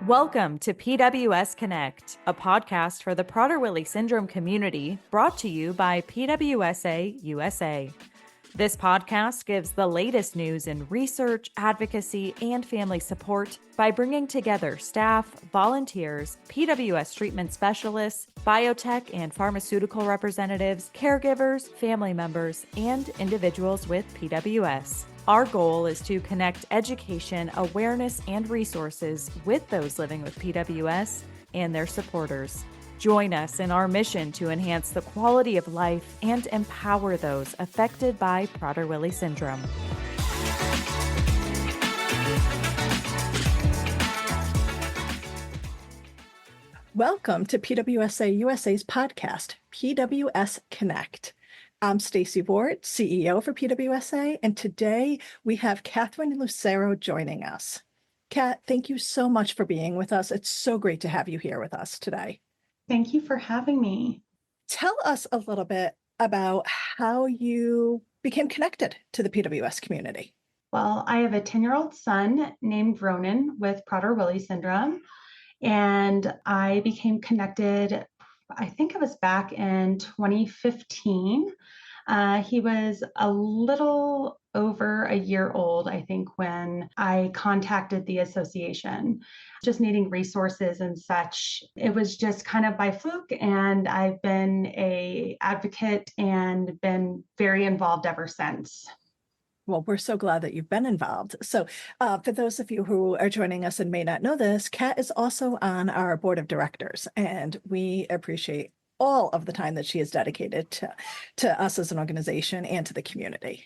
Welcome to PWS Connect, a podcast for the Prader-Willi syndrome community brought to you by PWSA USA. This podcast gives the latest news in research, advocacy, and family support by bringing together staff, volunteers, PWS treatment specialists, biotech and pharmaceutical representatives, caregivers, family members, and individuals with PWS. Our goal is to connect education, awareness, and resources with those living with PWS and their supporters. Join us in our mission to enhance the quality of life and empower those affected by Prader-Willi syndrome. Welcome to PWSA USA's podcast, PWS Connect. I'm Stacy Ward, CEO for PWSA, and today we have Catherine Lucero joining us. Kat, thank you so much for being with us. It's so great to have you here with us today. Thank you for having me. Tell us a little bit about how you became connected to the PWS community. Well, I have a 10-year-old son named Ronan with Prader-Willi syndrome, and I became connected, I think it was back in 2015. He was a little over a year old, I think, when I contacted the association, just needing resources and such. It was just kind of by fluke, and I've been an advocate and been very involved ever since. Well, we're so glad that you've been involved. So for those of you who are joining us and may not know this, Kat is also on our board of directors, and we appreciate all of the time that she has dedicated to us as an organization and to the community.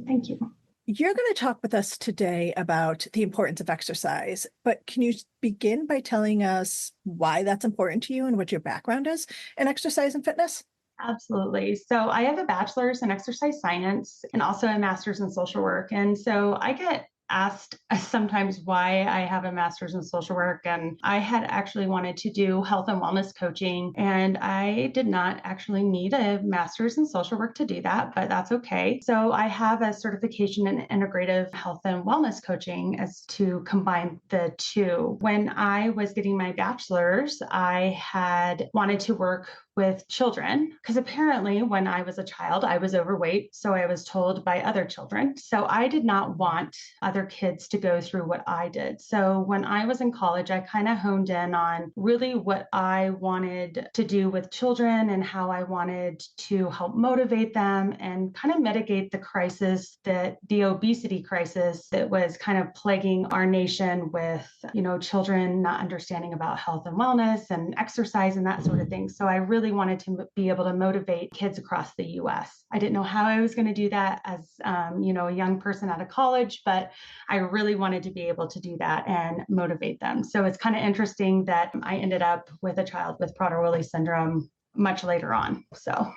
Thank you. You're going to talk with us today about the importance of exercise, but can you begin by telling us why that's important to you and what your background is in exercise and fitness? Absolutely. So I have a bachelor's in exercise science and also a master's in social work. And so I get asked sometimes why I have a master's in social work. And I had actually wanted to do health and wellness coaching. And I did not actually need a master's in social work to do that, but that's okay. So I have a certification in integrative health and wellness coaching as to combine the two. When I was getting my bachelor's, I had wanted to work with children because apparently when I was a child, I was overweight. So I was told by other children. So I did not want other kids to go through what I did. So when I was in college, I kind of honed in on really what I wanted to do with children and how I wanted to help motivate them and kind of mitigate the crisis, that the obesity crisis that was kind of plaguing our nation with, children not understanding about health and wellness and exercise and that sort of thing. So I really wanted to be able to motivate kids across the U.S. I didn't know how I was going to do that as, a young person out of college, but I really wanted to be able to do that and motivate them. So it's kind of interesting that I ended up with a child with Prader-Willi syndrome much later on. So.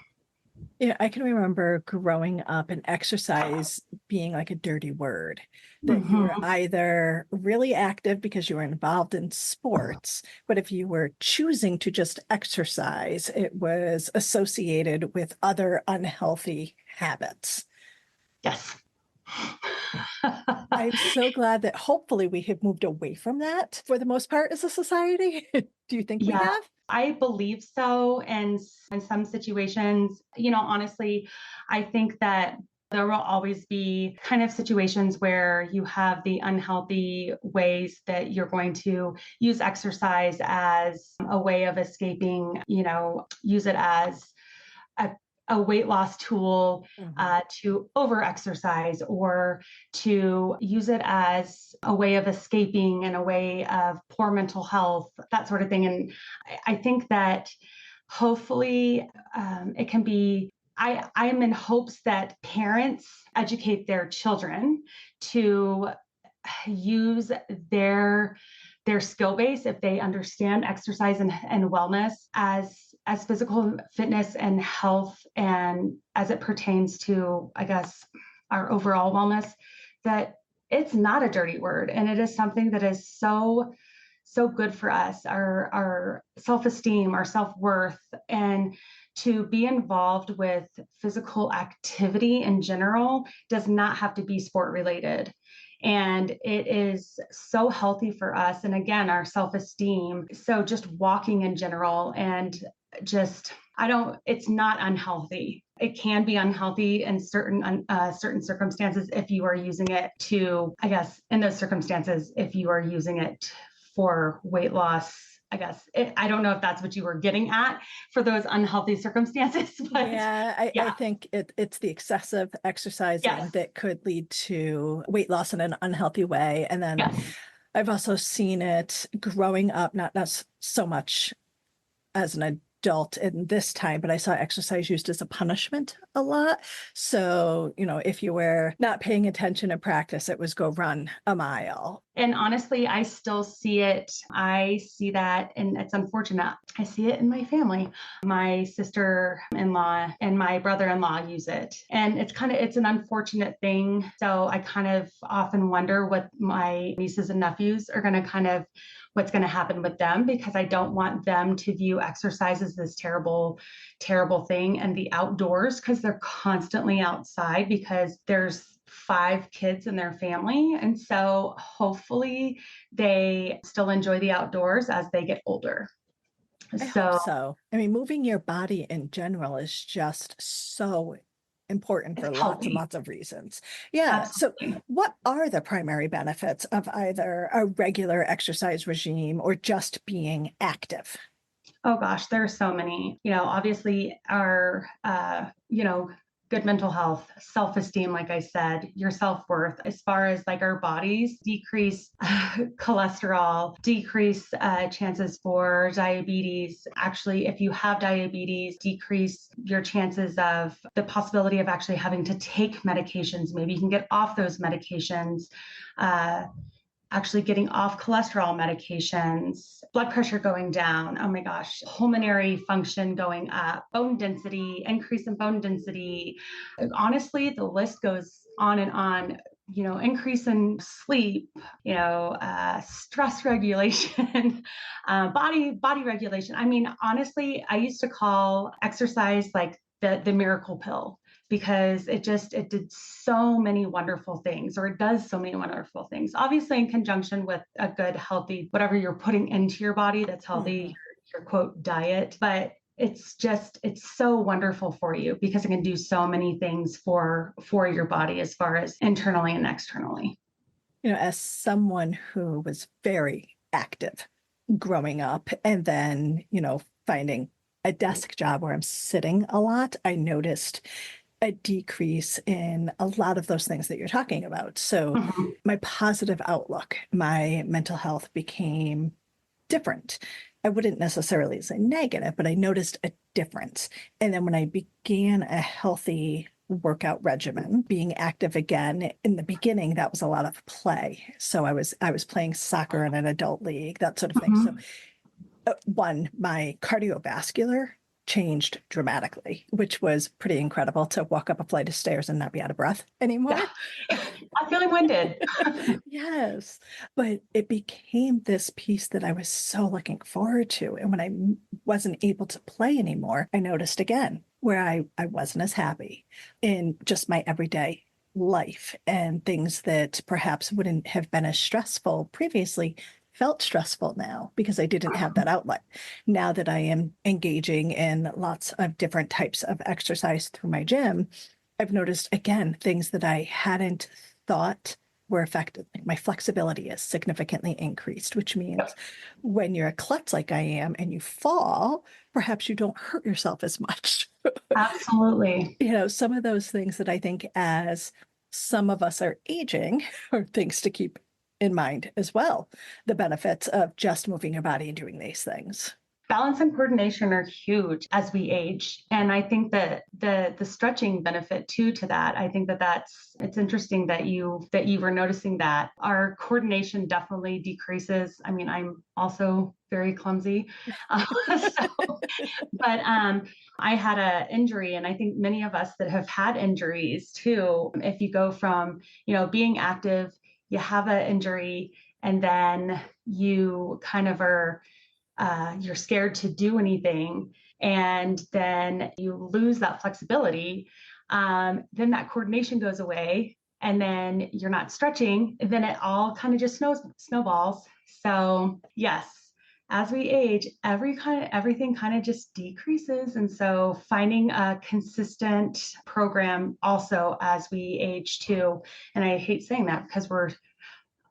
Yeah, I can remember growing up and exercise being like a dirty word, that you were either really active because you were involved in sports, but if you were choosing to just exercise, it was associated with other unhealthy habits. Yes. I'm so glad that hopefully we have moved away from that for the most part as a society. Do you think we have? I believe so. And in some situations, honestly, I think that there will always be kind of situations where you have the unhealthy ways that you're going to use exercise as a way of escaping, use it as a weight loss tool, to over-exercise, or to use it as a way of escaping and a way of poor mental health, that sort of thing. And I think that hopefully it can be, I am in hopes that parents educate their children to use their skill base, if they understand exercise and wellness as physical fitness and health, and as it pertains to, I guess, our overall wellness, that it's not a dirty word. And it is something that is so good for us, our self-esteem, our self-worth, and to be involved with physical activity in general does not have to be sport related. And it is so healthy for us. And again, our self-esteem. So just walking in general and just, it's not unhealthy. It can be unhealthy in certain circumstances if you are using it to, I guess, in those circumstances, if you are using it for weight loss, I don't know if that's what you were getting at for those unhealthy circumstances. But I think it's the excessive exercising that could lead to weight loss in an unhealthy way. And then I've also seen it growing up, not so much as an adult in this time, but I saw exercise used as a punishment a lot. So, if you were not paying attention in practice, it was go run a mile. And honestly, I still see it. I see that, and it's unfortunate. I see it in my family. My sister-in-law and my brother-in-law use it. And it's an unfortunate thing. So I kind of often wonder what my nieces and nephews are going to what's going to happen with them, because I don't want them to view exercise as this terrible, terrible thing and the outdoors, because they're constantly outside because there's 5 kids in their family. And so hopefully they still enjoy the outdoors as they get older. I hope so. I mean, moving your body in general is just so important for lots and lots of reasons. Yeah. Absolutely. So what are the primary benefits of either a regular exercise regime or just being active? Oh gosh, there are so many. Obviously our good mental health, self-esteem, like I said, your self-worth, as far as like our bodies, decrease cholesterol, decrease chances for diabetes. Actually, if you have diabetes, decrease your chances of the possibility of actually having to take medications. Maybe you can get off those medications. Actually getting off cholesterol medications, blood pressure going down, oh my gosh, pulmonary function going up, bone density, increase in bone density. Honestly, the list goes on and on. Increase in sleep, stress regulation, body regulation. I mean, honestly, I used to call exercise like the miracle pill, because it did so many wonderful things, or it does so many wonderful things, obviously in conjunction with a good, healthy, whatever you're putting into your body that's healthy, your quote diet. But it's so wonderful for you because it can do so many things for your body as far as internally and externally. As someone who was very active growing up and then, finding a desk job where I'm sitting a lot, I noticed a decrease in a lot of those things that you're talking about. So my positive outlook, my mental health became different. I wouldn't necessarily say negative, but I noticed a difference. And then when I began a healthy workout regimen, being active again, in the beginning, that was a lot of play. So I was playing soccer in an adult league, that sort of thing. So my cardiovascular changed dramatically, which was pretty incredible, to walk up a flight of stairs and not be out of breath anymore. I'm feeling winded. Yes, but it became this piece that I was so looking forward to. And when I wasn't able to play anymore, I noticed again where I wasn't as happy in just my everyday life, and things that perhaps wouldn't have been as stressful previously felt stressful now because I didn't have that outlet. Now that I am engaging in lots of different types of exercise through my gym, I've noticed again things that I hadn't thought were affected. Like my flexibility is significantly increased, which means when you're a klutz like I am and you fall, perhaps you don't hurt yourself as much. Absolutely. Some of those things that I think, as some of us are aging, are things to keep in mind as well, the benefits of just moving your body and doing these things. Balance and coordination are huge as we age. And I think that the stretching benefit too to that, I think it's interesting that you were noticing that our coordination definitely decreases. I mean, I'm also very clumsy. But I had an injury, and I think many of us that have had injuries too, if you go from, being active, you have an injury, and then you kind of are, you're scared to do anything, and then you lose that flexibility, then that coordination goes away, and then you're not stretching, then it all kind of just snowballs. So yes, as we age, everything kind of just decreases. And so finding a consistent program also as we age too. And I hate saying that because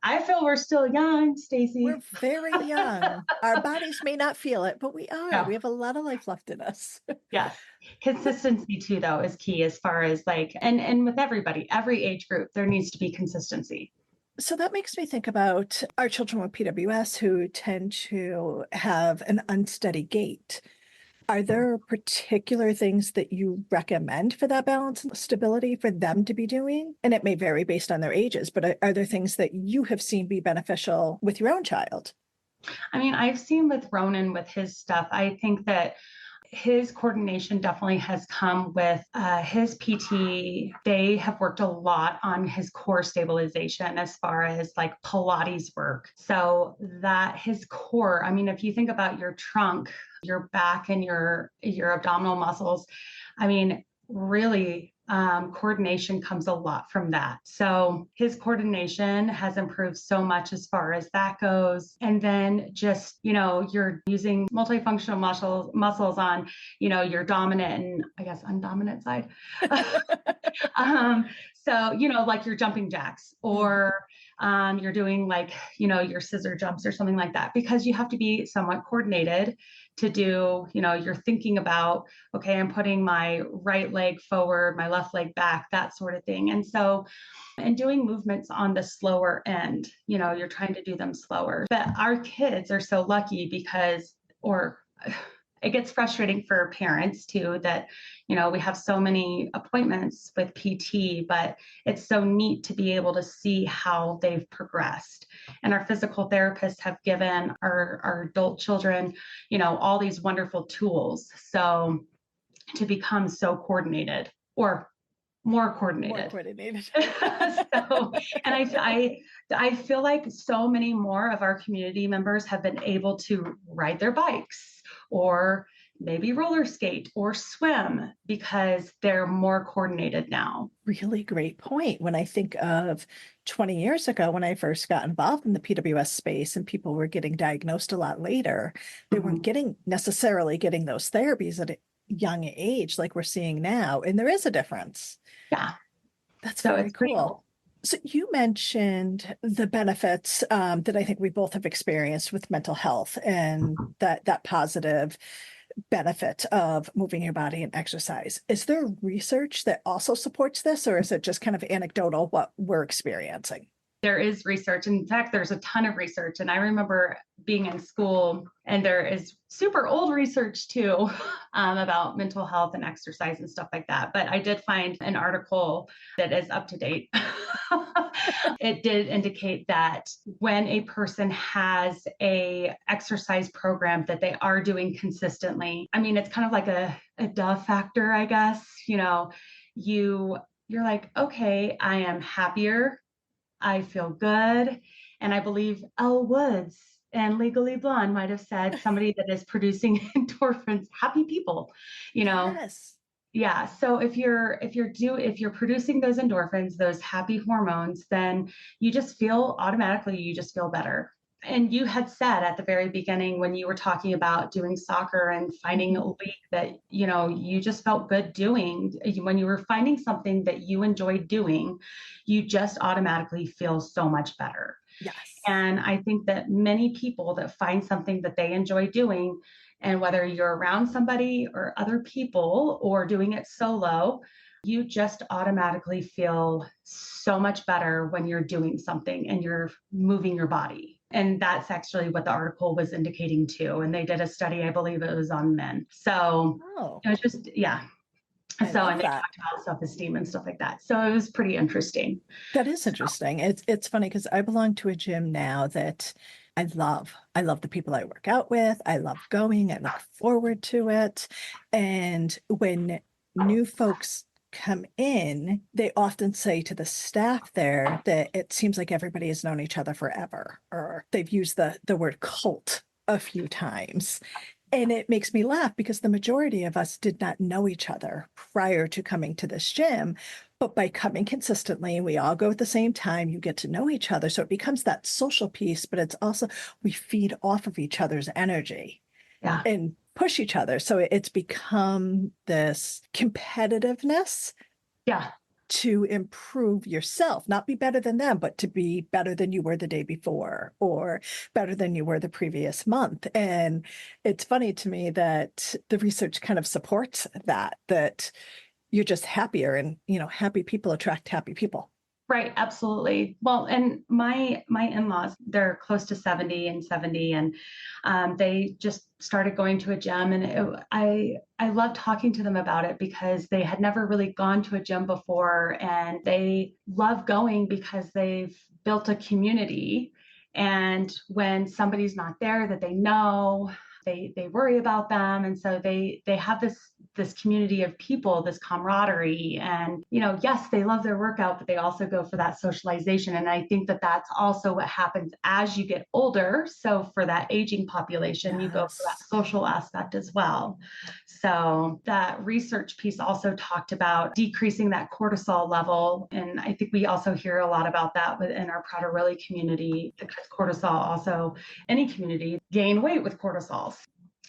I feel we're still young, Stacy. We're very young. Our bodies may not feel it, but we are. Yeah. We have a lot of life left in us. Yes. Consistency too, though, is key as far as like, and with everybody, every age group, there needs to be consistency. So that makes me think about our children with PWS who tend to have an unsteady gait. Are there particular things that you recommend for that balance and stability for them to be doing? And it may vary based on their ages, but are there things that you have seen be beneficial with your own child? I mean, I've seen with Ronan with his stuff, I think that his coordination definitely has come with his PT. They have worked a lot on his core stabilization as far as like Pilates work. So that his core, I mean, if you think about your trunk, your back and your abdominal muscles, I mean, really coordination comes a lot from that. So his coordination has improved so much as far as that goes. And then just, you're using multifunctional muscles on, your dominant and I guess undominant side. So, like your jumping jacks or you're doing like, your scissor jumps or something like that, because you have to be somewhat coordinated to do, you're thinking about, okay, I'm putting my right leg forward, my left leg back, that sort of thing. And so, and doing movements on the slower end, you're trying to do them slower. But our kids are so lucky because, it gets frustrating for parents too, that, we have so many appointments with PT, but it's so neat to be able to see how they've progressed. And our physical therapists have given our adult children, all these wonderful tools. So to become so coordinated or more coordinated. More coordinated. So, and I feel like so many more of our community members have been able to ride their bikes or maybe roller skate or swim because they're more coordinated now. Really great point. When I think of 20 years ago, when I first got involved in the PWS space and people were getting diagnosed a lot later, they weren't necessarily getting those therapies at a young age like we're seeing now. And there is a difference. Yeah. That's So very it's pretty cool. So you mentioned the benefits that I think we both have experienced with mental health and that positive benefit of moving your body and exercise. Is there research that also supports this, or is it just kind of anecdotal what we're experiencing? There is research. In fact, there's a ton of research. And I remember being in school, and there is super old research too about mental health and exercise and stuff like that. But I did find an article that is up to date. It did indicate that when a person has a exercise program that they are doing consistently, I mean, it's kind of like a duh factor, I guess. You're like, okay, I am happier. I feel good. And I believe Elle Woods and Legally Blonde might have said somebody that is producing endorphins, happy people, Yes. Yeah. So if you're producing those endorphins, those happy hormones, then you just feel better. And you had said at the very beginning when you were talking about doing soccer and finding a league that, you just felt good doing, when you were finding something that you enjoyed doing, you just automatically feel so much better. Yes. And I think that many people that find something that they enjoy doing, and whether you're around somebody or other people or doing it solo, you just automatically feel so much better when you're doing something and you're moving your body. And that's actually what the article was indicating too. And they did a study, I believe it was on men. So it was just, yeah. And they talked about self-esteem and stuff like that. So it was pretty interesting. That is interesting. It's funny because I belong to a gym now that I love. I love the people I work out with. I love going. I look forward to it. And when new folks come in, they often say to the staff there that it seems like everybody has known each other forever, or they've used the word cult a few times. And it makes me laugh because the majority of us did not know each other prior to coming to this gym. But by coming consistently, we all go at the same time, you get to know each other. So it becomes that social piece, but it's also we feed off of each other's energy Yeah. and push each other. So it's become this competitiveness Yeah. to improve yourself, not be better than them, but to be better than you were the day before or better than you were the previous month. And it's funny to me that the research kind of supports that you're just happier and, happy people attract happy people. Right, absolutely. Well, and my in-laws, they're close to 70 and 70, and they just started going to a gym, and I love talking to them about it because they had never really gone to a gym before, and they love going because they've built a community. And when somebody's not there that they know, they worry about them, and so they have this community of people, this camaraderie. And yes, they love their workout, but they also go for that socialization. And I think that that's also what happens as you get older. So for that aging population, you go for that social aspect as well. So that research piece also talked about decreasing that cortisol level, and I think we also hear a lot about that within our Prader-Willi community, because cortisol also, any community, gain weight with cortisol.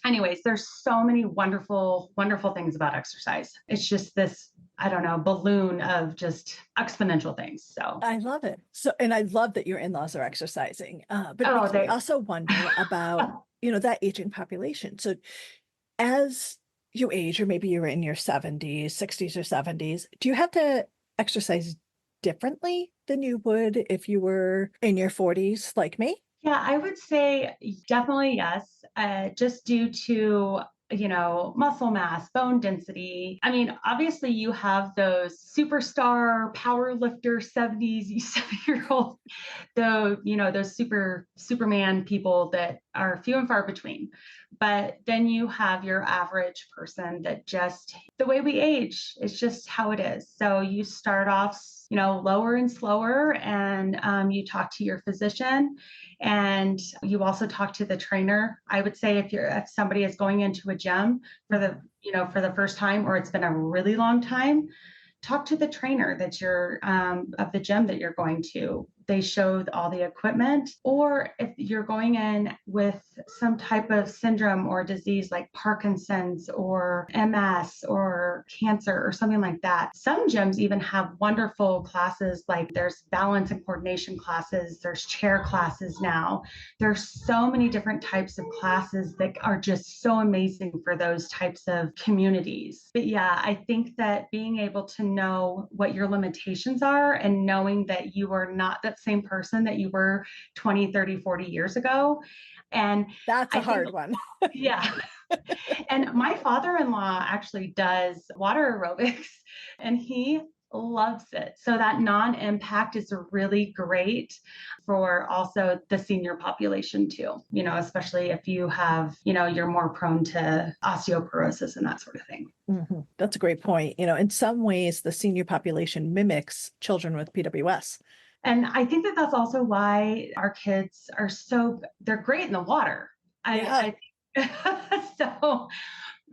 Anyways, there's so many wonderful, wonderful things about exercise. It's just this, I don't know, balloon of just exponential things. So I love it. So, and I love that your in-laws are exercising, but it makes me also wonder about, that aging population. So as you age, or maybe you're in your 70s, 60s or 70s, do you have to exercise differently than you would if you were in your 40s like me? Yeah, I would say definitely yes, just due to, muscle mass, bone density. I mean, obviously you have those superstar power lifter 70-year-old, those Superman people that are few and far between. But then you have your average person that just, the way we age, it's just how it is. So you start off, lower and slower, and you talk to your physician, and you also talk to the trainer. I would say if somebody is going into a gym for the first time, or it's been a really long time, talk to the trainer that you're of the gym that you're going to. They show all the equipment. Or if you're going in with some type of syndrome or disease like Parkinson's or MS or cancer or something like that, some gyms even have wonderful classes, like there's balance and coordination classes, there's chair classes now. There's so many different types of classes that are just so amazing for those types of communities. But yeah, I think that being able to know what your limitations are, and knowing that you are not that same person that you were 20, 30, 40 years ago. And that's a hard one. Yeah. And my father-in-law actually does water aerobics, and he loves it. So that non-impact is really great for also the senior population too, especially if you have, you're more prone to osteoporosis and that sort of thing. Mm-hmm. That's a great point. In some ways, the senior population mimics children with PWS. And I think that that's also why our kids are they're great in the water. I so,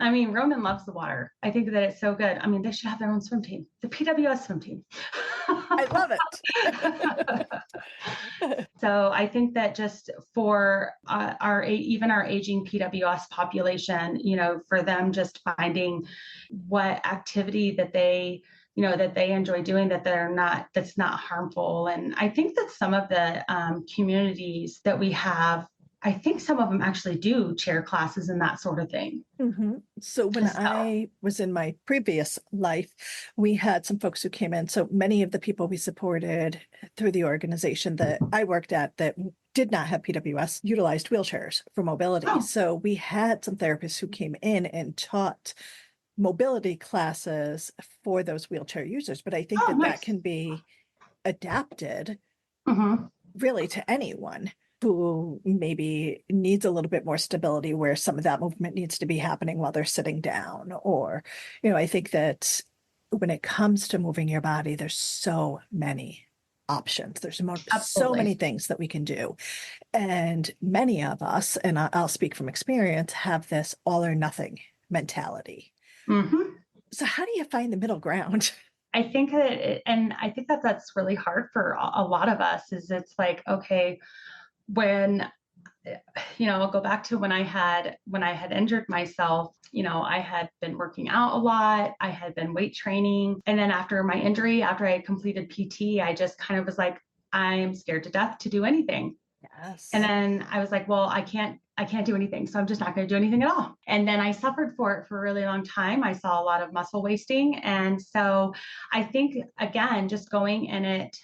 I mean, Roman loves the water. I think that it's so good. I mean, they should have their own swim team, the PWS swim team. I love it. So I think that just for even our aging PWS population, for them just finding what activity that they enjoy doing, that's not harmful. And I think that some of the communities that we have, I think some of them actually do chair classes and that sort of thing. Mm-hmm. So when I was in my previous life, we had some folks who came in. So many of the people we supported through the organization that I worked at that did not have PWS utilized wheelchairs for mobility. Oh. So we had some therapists who came in and taught mobility classes for those wheelchair users. But I think that can be adapted really to anyone who maybe needs a little bit more stability, where some of that movement needs to be happening while they're sitting down. Or, I think that when it comes to moving your body, there's so many options. There's so Absolutely. many things that we can do. And many of us, and I'll speak from experience, have this all or nothing mentality. Mm-hmm. So how do you find the middle ground? I think and I think that that's really hard for a lot of us. Is it's like, okay, when I'll go back to when I had injured myself. I had been working out a lot. I had been weight training, and then after my injury, after I had completed PT, I just kind of was like, I'm scared to death to do anything. Yes. And then I was like, well, I can't do anything. So I'm just not going to do anything at all. And then I suffered for it for a really long time. I saw a lot of muscle wasting. And so I think, again, just going in it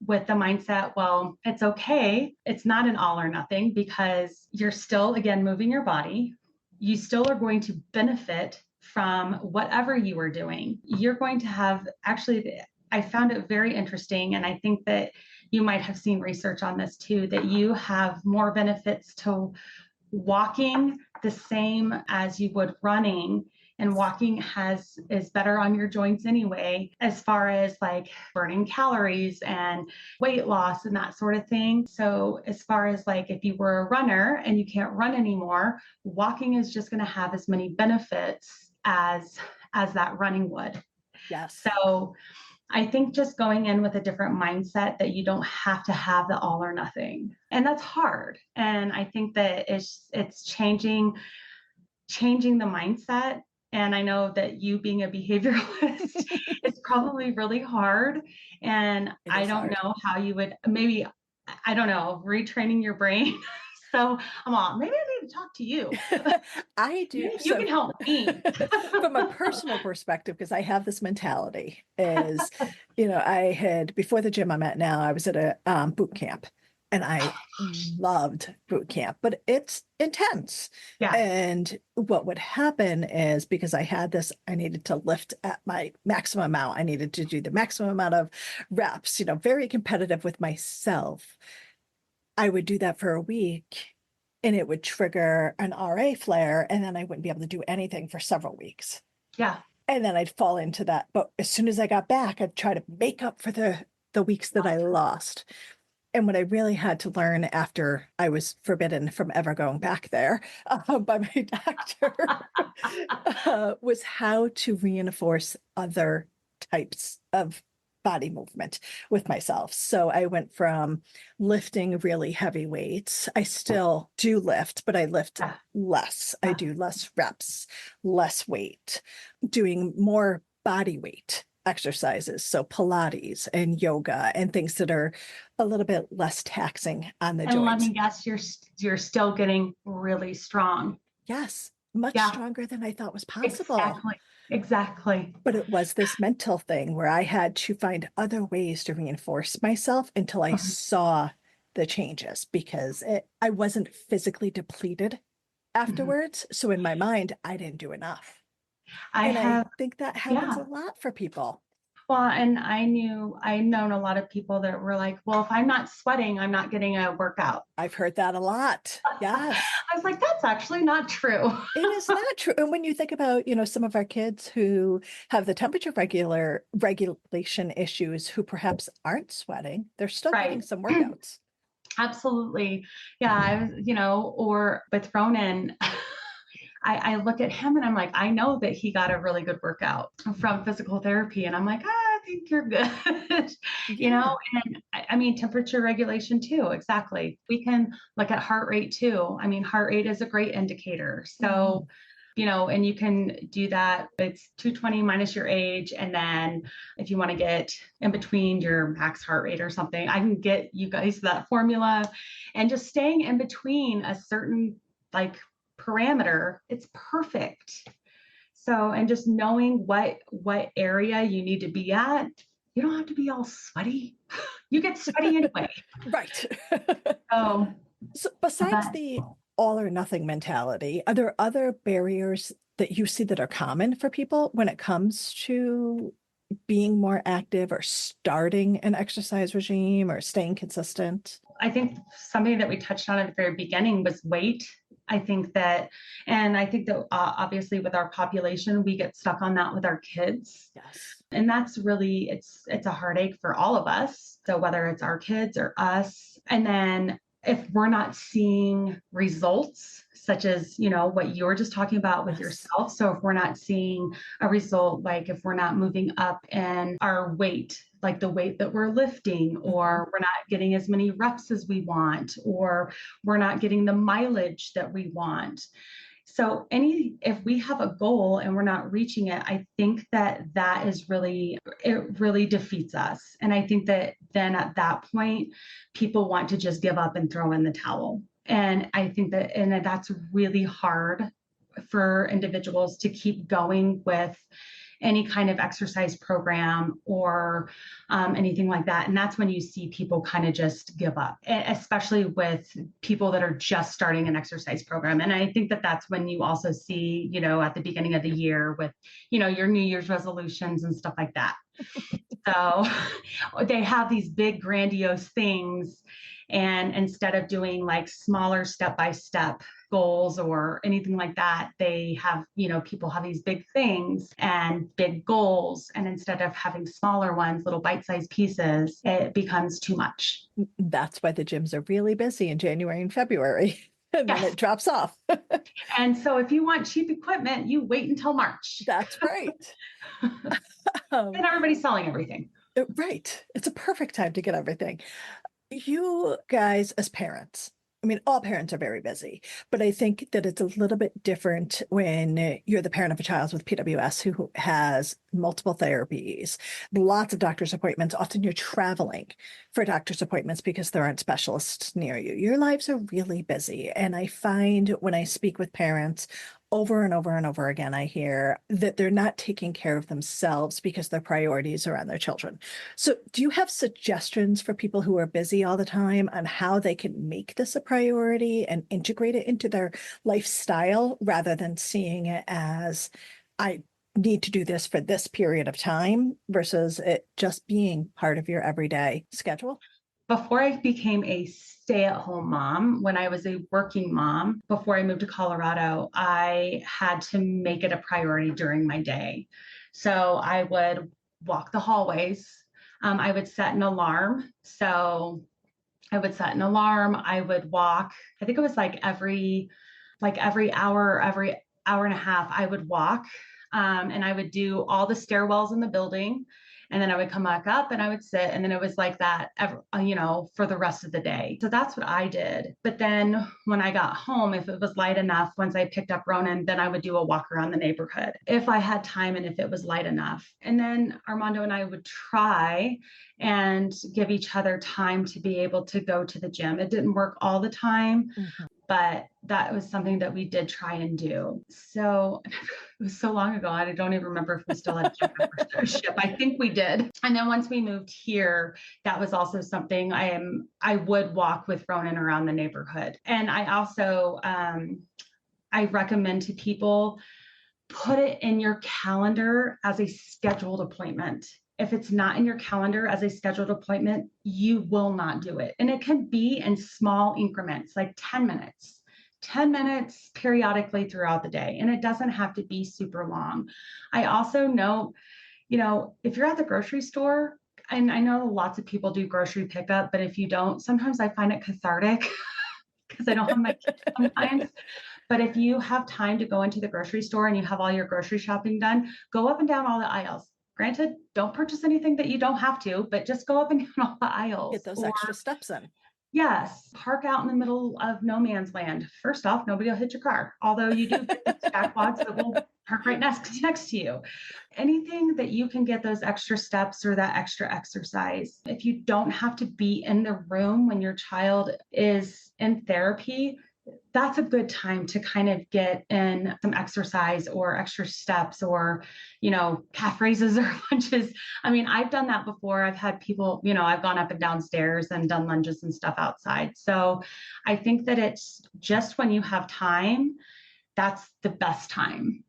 with the mindset, well, it's okay. It's not an all or nothing, because you're still, again, moving your body. You still are going to benefit from whatever you are doing. You're going to have, actually, I found it very interesting. And I think that you might have seen research on this too, that you have more benefits to walking the same as you would running. And walking is better on your joints anyway, as far as like burning calories and weight loss and that sort of thing. So as far as like if you were a runner and you can't run anymore, walking is just going to have as many benefits as that running would. Yes. So I think just going in with a different mindset, that you don't have to have the all or nothing. And that's hard. And I think that it's changing the mindset. And I know that you being a behavioralist, it's probably really hard. And I don't know how you would, maybe, I don't know, retraining your brain. So I'm all, maybe I need to talk to you. I do. You can help me. From a personal perspective, because I have this mentality is, I had, before the gym I'm at now, I was at a boot camp, and I loved boot camp, but it's intense. Yeah. And what would happen is, because I had this, I needed to lift at my maximum amount. I needed to do the maximum amount of reps, very competitive with myself. I would do that for a week, and it would trigger an RA flare, and then I wouldn't be able to do anything for several weeks. Yeah. And then I'd fall into that. But as soon as I got back, I'd try to make up for the weeks that I lost. And what I really had to learn after I was forbidden from ever going back there by my doctor was how to reinforce other types of body movement with myself. So I went from lifting really heavy weights. I still do lift, but I lift less. I do less reps, less weight, doing more body weight exercises. So Pilates and yoga and things that are a little bit less taxing on the joints. And let me guess, you're still getting really strong. Yes, much stronger than I thought was possible. Exactly. But it was this mental thing where I had to find other ways to reinforce myself until I saw the changes, because I wasn't physically depleted afterwards. So in my mind, I didn't do enough. I think that happens a lot for people. Well, and I've known a lot of people that were like, well, if I'm not sweating, I'm not getting a workout. I've heard that a lot. Yes. I was like, that's actually not true. It is not true. And when you think about, some of our kids who have the temperature regulation issues, who perhaps aren't sweating, they're still getting some workouts. Absolutely. Yeah. I was, or with Ronan, I look at him and I'm like, I know that he got a really good workout from physical therapy. And I'm like, I think you're good. And I mean, temperature regulation too. Exactly. We can look at heart rate too. I mean, heart rate is a great indicator. So, and you can do that. It's 220 minus your age. And then if you want to get in between your max heart rate or something, I can get you guys that formula, and just staying in between a certain parameter, it's perfect. So, and just knowing what area you need to be at, you don't have to be all sweaty. You get sweaty anyway. Right. So besides the all or nothing mentality, are there other barriers that you see that are common for people when it comes to being more active or starting an exercise regime or staying consistent? I think something that we touched on at the very beginning was weight. I think that obviously with our population, we get stuck on that with our kids. Yes. And that's really, it's a heartache for all of us. So whether it's our kids or us, and then if we're not seeing results, such as, what you were just talking about with yourself. So if we're not seeing a result, like if we're not moving up in our weight, like the weight that we're lifting, or we're not getting as many reps as we want, or we're not getting the mileage that we want. So if we have a goal and we're not reaching it, I think that it really defeats us. And I think that then at that point, people want to just give up and throw in the towel. And I think that's really hard for individuals to keep going with any kind of exercise program or anything like that. And that's when you see people kind of just give up, especially with people that are just starting an exercise program. And I think that that's when you also see, at the beginning of the year with, your New Year's resolutions and stuff like that. So they have these big grandiose things. And instead of doing like smaller step-by-step goals or anything like that, they have, people have these big things and big goals. And instead of having smaller ones, little bite-sized pieces, it becomes too much. That's why the gyms are really busy in January and February. And then it drops off. And so if you want cheap equipment, you wait until March. That's right. And everybody's selling everything. Right. It's a perfect time to get everything. You guys as parents, I mean, all parents are very busy, but I think that it's a little bit different when you're the parent of a child with PWS who has multiple therapies, lots of doctor's appointments. Often you're traveling for doctor's appointments because there aren't specialists near you. Your lives are really busy. And I find when I speak with parents over and over and over again, I hear that they're not taking care of themselves because their priorities are on their children. So do you have suggestions for people who are busy all the time on how they can make this a priority and integrate it into their lifestyle rather than seeing it as, I need to do this for this period of time versus it just being part of your everyday schedule? Before I became a stay-at-home mom, when I was a working mom, before I moved to Colorado, I had to make it a priority during my day. So I would walk the hallways. I would set an alarm. So I would set an alarm. I would walk. I think it was like every hour, every hour and a half, I would walk. And I would do all the stairwells in the building. And then I would come back up and I would sit. And then it was like that, for the rest of the day. So that's what I did. But then when I got home, if it was light enough, once I picked up Ronan, then I would do a walk around the neighborhood if I had time and if it was light enough. And then Armando and I would try and give each other time to be able to go to the gym. It didn't work all the time. But that was something that we did try and do. So it was so long ago. I don't even remember if we still had gym membership. I think we did. And then once we moved here, that was also something I would walk with Ronan around the neighborhood. And I also, I recommend to people, put it in your calendar as a scheduled appointment. If it's not in your calendar as a scheduled appointment, you will not do it. And it can be in small increments, like 10 minutes periodically throughout the day. And it doesn't have to be super long. I also know, if you're at the grocery store, and I know lots of people do grocery pickup, but if you don't, sometimes I find it cathartic because I don't have my kids sometimes. But if you have time to go into the grocery store and you have all your grocery shopping done, go up and down all the aisles. Granted, don't purchase anything that you don't have to, but just go up and down all the aisles. Get those extra steps in. Yes, park out in the middle of no man's land. First off, nobody will hit your car, although you do get stack quads that will park right next to you. Anything that you can get those extra steps or that extra exercise. If you don't have to be in the room when your child is in therapy, that's a good time to kind of get in some exercise or extra steps or, calf raises or lunges. I mean, I've done that before. I've had people, I've gone up and down stairs and done lunges and stuff outside. So I think that it's just when you have time, that's the best time.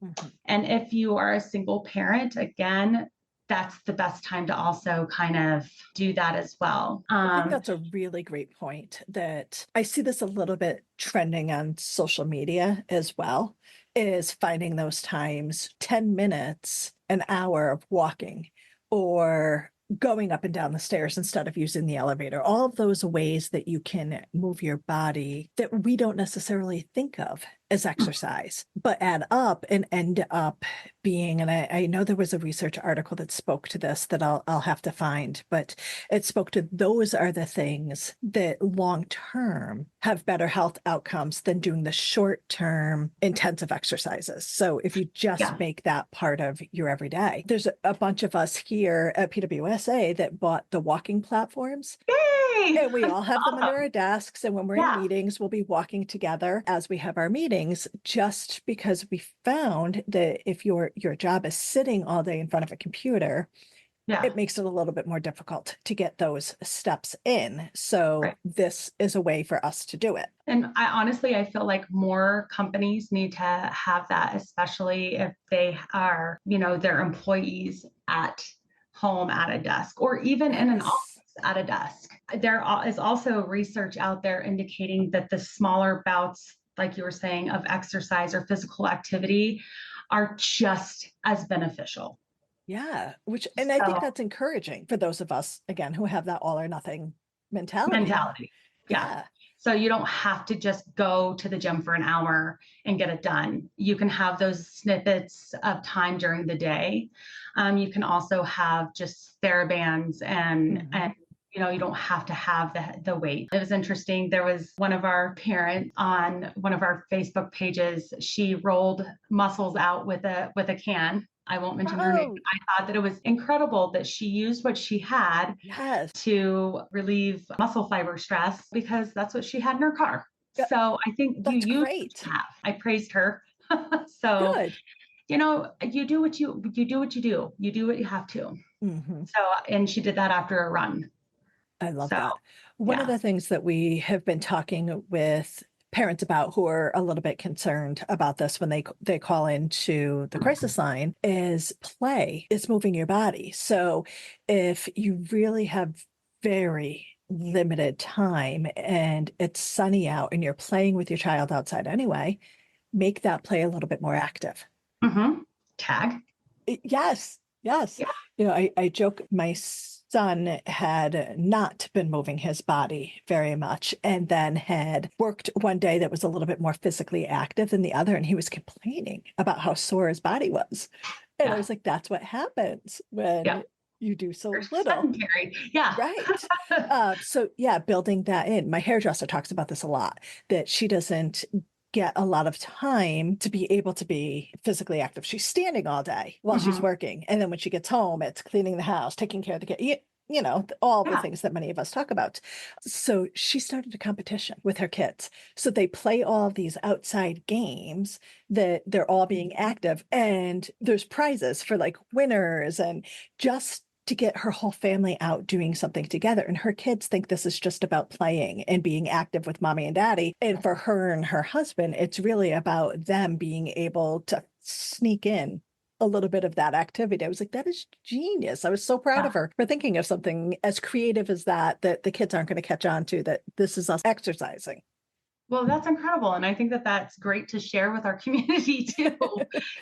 And if you are a single parent, again, that's the best time to also kind of do that as well. I think that's a really great point that I see this a little bit trending on social media as well, is finding those times, 10 minutes, an hour of walking or going up and down the stairs instead of using the elevator. All of those ways that you can move your body that we don't necessarily think of as exercise, but add up and end up being, and I know there was a research article that spoke to this that I'll have to find, but it spoke to those are the things that long term have better health outcomes than doing the short term intensive exercises. So if you just make that part of your everyday, there's a bunch of us here at PWSA that bought the walking platforms. Yay! And we all have them under our desks. And when we're in meetings, we'll be walking together as we have our meetings, just because we found that if your job is sitting all day in front of a computer, it makes it a little bit more difficult to get those steps in. So this is a way for us to do it. And I feel like more companies need to have that, especially if they are, their employees at home at a desk or even in an office at a desk. There is also research out there indicating that the smaller bouts, like you were saying, of exercise or physical activity are just as beneficial. Yeah, I think that's encouraging for those of us, again, who have that all or nothing mentality. Yeah. So you don't have to just go to the gym for an hour and get it done. You can have those snippets of time during the day. You can also have just TheraBands and you don't have to have the weight. It was interesting. There was one of our parents on one of our Facebook pages. She rolled muscles out with a can. I won't mention her name. I thought that it was incredible that she used what she had to relieve muscle fiber stress because that's what she had in her car. So I think that's you great. Used to have. I praised her. So good. You do what you do. You do what you have to. So, and she did that after a run. I love that. One of the things that we have been talking with parents about who are a little bit concerned about this when they call into the crisis line is play. It's moving your body. So if you really have very limited time and it's sunny out and you're playing with your child outside anyway, make that play a little bit more active. Tag. Yes. Yeah. I joke my son had not been moving his body very much and then had worked one day that was a little bit more physically active than the other. And he was complaining about how sore his body was. And I was like, that's what happens when you do so little. Sedentary. Yeah. Right. So building that in. My hairdresser talks about this a lot, that she doesn't get a lot of time to be able to be physically active. She's standing all day while she's working. And then when she gets home, it's cleaning the house, taking care of the kid, all the things that many of us talk about. So she started a competition with her kids. So they play all these outside games that they're all being active and there's prizes for like winners and just to get her whole family out doing something together. And her kids think this is just about playing and being active with mommy and daddy. And for her and her husband, it's really about them being able to sneak in a little bit of that activity. I was like, that is genius. I was so proud of her for thinking of something as creative as that the kids aren't going to catch on to, that this is us exercising. Well, that's incredible. And I think that that's great to share with our community too.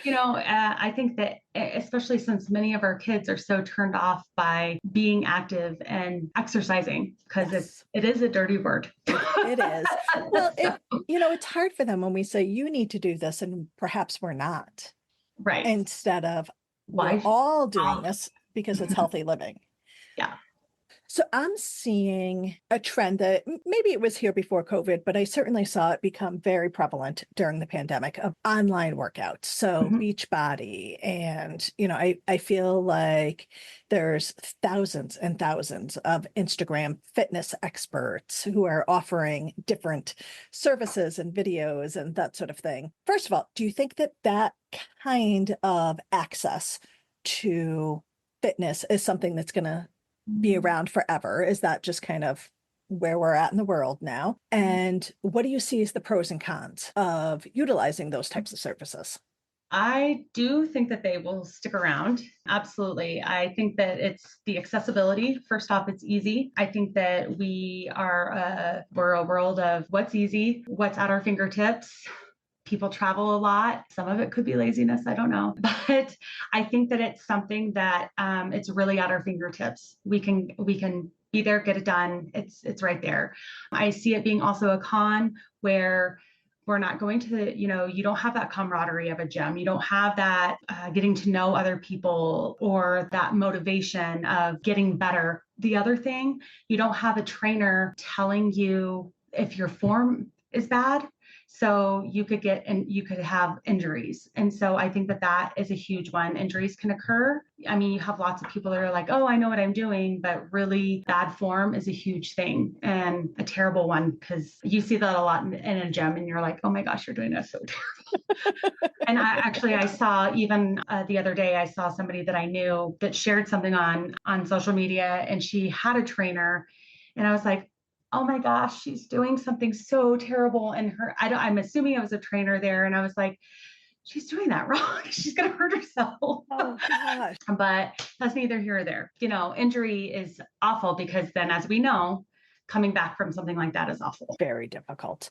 I think that especially since many of our kids are so turned off by being active and exercising, because it is a dirty word. It is. Well, it's hard for them when we say you need to do this and perhaps we're not. Right. Instead of we're all doing this because it's healthy living. Yeah. So I'm seeing a trend that maybe it was here before COVID, but I certainly saw it become very prevalent during the pandemic of online workouts. So Beachbody and, I feel like there's thousands and thousands of Instagram fitness experts who are offering different services and videos and that sort of thing. First of all, do you think that kind of access to fitness is something that's going to be around forever? Is that just kind of where we're at in the world now? And what do you see as the pros and cons of utilizing those types of services? I do think that they will stick around. Absolutely. I think that it's the accessibility. First off, it's easy. I think that we're a world of what's easy, what's at our fingertips. People travel a lot. Some of it could be laziness. I don't know, but I think that it's something that it's really at our fingertips. We can be there, get it done. It's right there. I see it being also a con where we're not going to, you don't have that camaraderie of a gym. You don't have that getting to know other people or that motivation of getting better. The other thing, you don't have a trainer telling you if your form is bad. So you could have injuries. And so I think that that is a huge one. Injuries can occur. I mean, you have lots of people that are like, oh, I know what I'm doing, but really bad form is a huge thing and a terrible one because you see that a lot in a gym and you're like, oh my gosh, you're doing that so terrible. And I saw even the other day, I saw somebody that I knew that shared something on social media and she had a trainer and I was like, oh my gosh, she's doing something so terrible. And I'm assuming it was a trainer there. And I was like, she's doing that wrong. She's going to hurt herself. Oh gosh. But that's neither here or there. Injury is awful because then, as we know, coming back from something like that is awful. Very difficult.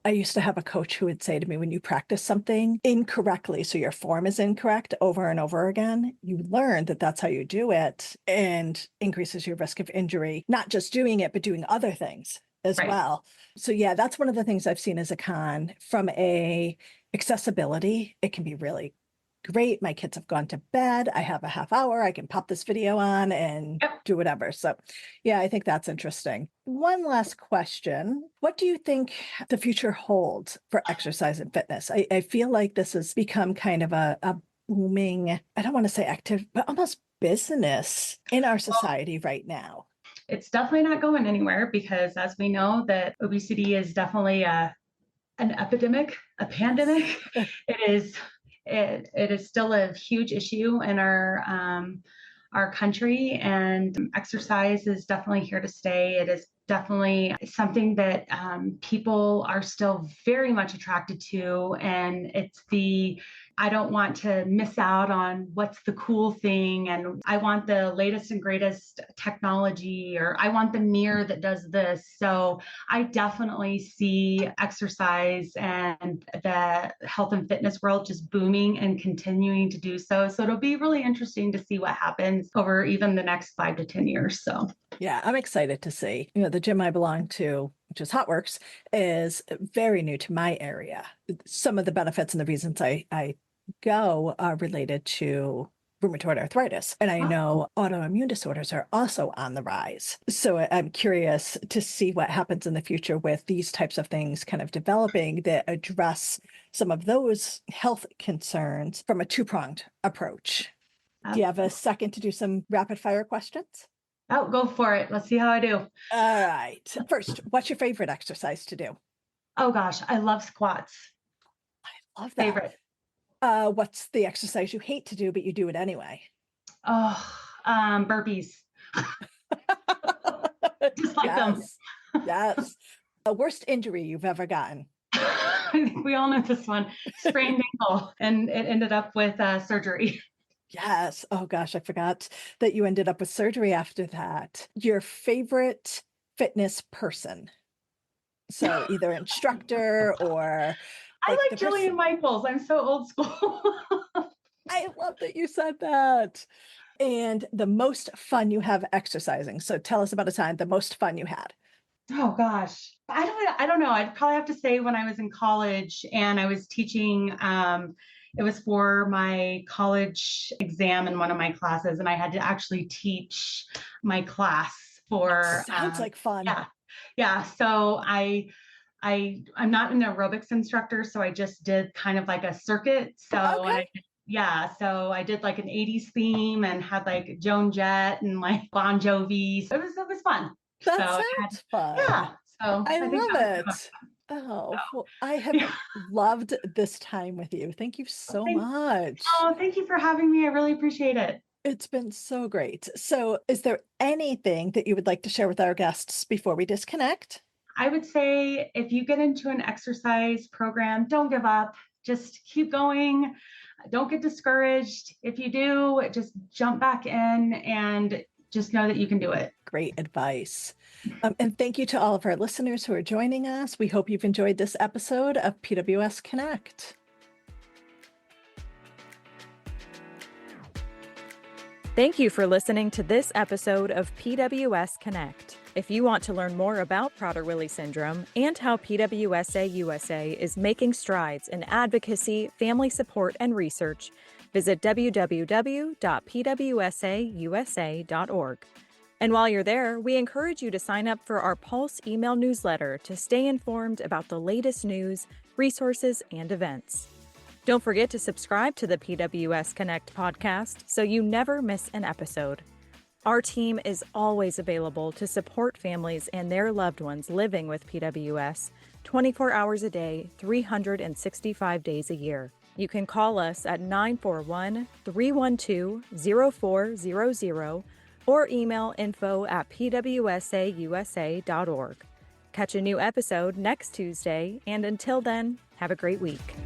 I used to have a coach who would say to me, when you practice something incorrectly, so your form is incorrect over and over again, you learn that that's how you do it and increases your risk of injury, not just doing it, but doing other things as Right. well. So yeah, that's one of the things I've seen as a con. From a accessibility, it can be really great. My kids have gone to bed. I have a half hour. I can pop this video on and Yep. do whatever. So yeah, I think that's interesting. One last question. What do you think the future holds for exercise and fitness? I feel like this has become kind of a booming, I don't want to say active, but almost business in our society right now. It's definitely not going anywhere because, as we know, that obesity is definitely an epidemic, a pandemic. It is still a huge issue in our country, and exercise is definitely here to stay. It is definitely something that people are still very much attracted to, and I don't want to miss out on what's the cool thing, and I want the latest and greatest technology, or I want the mirror that does this. So I definitely see exercise and the health and fitness world just booming and continuing to do so. So it'll be really interesting to see what happens over even the next 5 to 10 years. So yeah, I'm excited to see. The gym I belong to, which is HotWorks, is very new to my area. Some of the benefits and the reasons I go are related to rheumatoid arthritis. And I know autoimmune disorders are also on the rise. So I'm curious to see what happens in the future with these types of things kind of developing that address some of those health concerns from a two-pronged approach. Do you have a second to do some rapid fire questions? Oh, go for it. Let's see how I do. All right. First, what's your favorite exercise to do? Oh gosh, I love squats. Love that. Favorite. What's the exercise you hate to do, but you do it anyway? Oh, burpees. Just like them. Yes. The worst injury you've ever gotten? I think we all know this one. Sprained ankle, and it ended up with surgery. Yes. Oh gosh, I forgot that you ended up with surgery after that. Your favorite fitness person? So either instructor or I like the Jillian Michaels. I'm so old school. I love that you said that. And the most fun you have exercising. So tell us about a time, the most fun you had. Oh gosh. I don't know. I'd probably have to say when I was in college and I was teaching, it was for my college exam in one of my classes, and I had to actually teach my class for Sounds like fun. Yeah. Yeah. So I'm not an aerobics instructor, so I just did kind of like a circuit. So Okay. so I did like an 80s theme and had like Joan Jett and like Bon Jovi. So it was fun. That So sounds fun. yeah. So I think love that was it. Oh, well, I have Yeah. loved this time with you. Thank you so much. Oh, thank you for having me. I really appreciate it. It's been so great. So, is there anything that you would like to share with our guests before we disconnect? I would say if you get into an exercise program, don't give up. just keep going. Don't get discouraged. If you do, just jump back in and just know that you can do it. Great advice. And thank you to all of our listeners who are joining us. We hope you've enjoyed this episode of PWS Connect. Thank you for listening to this episode of PWS Connect. If you want to learn more about Prader-Willi syndrome and how PWSA USA is making strides in advocacy, family support, and research, visit www.pwsausa.org. And while you're there, we encourage you to sign up for our Pulse email newsletter to stay informed about the latest news, resources, and events. Don't forget to subscribe to the PWS Connect podcast so you never miss an episode. Our team is always available to support families and their loved ones living with PWS 24 hours a day, 365 days a year. You can call us at 941-312-0400 or email info@pwsausa.org. Catch a new episode next Tuesday, and until then, have a great week.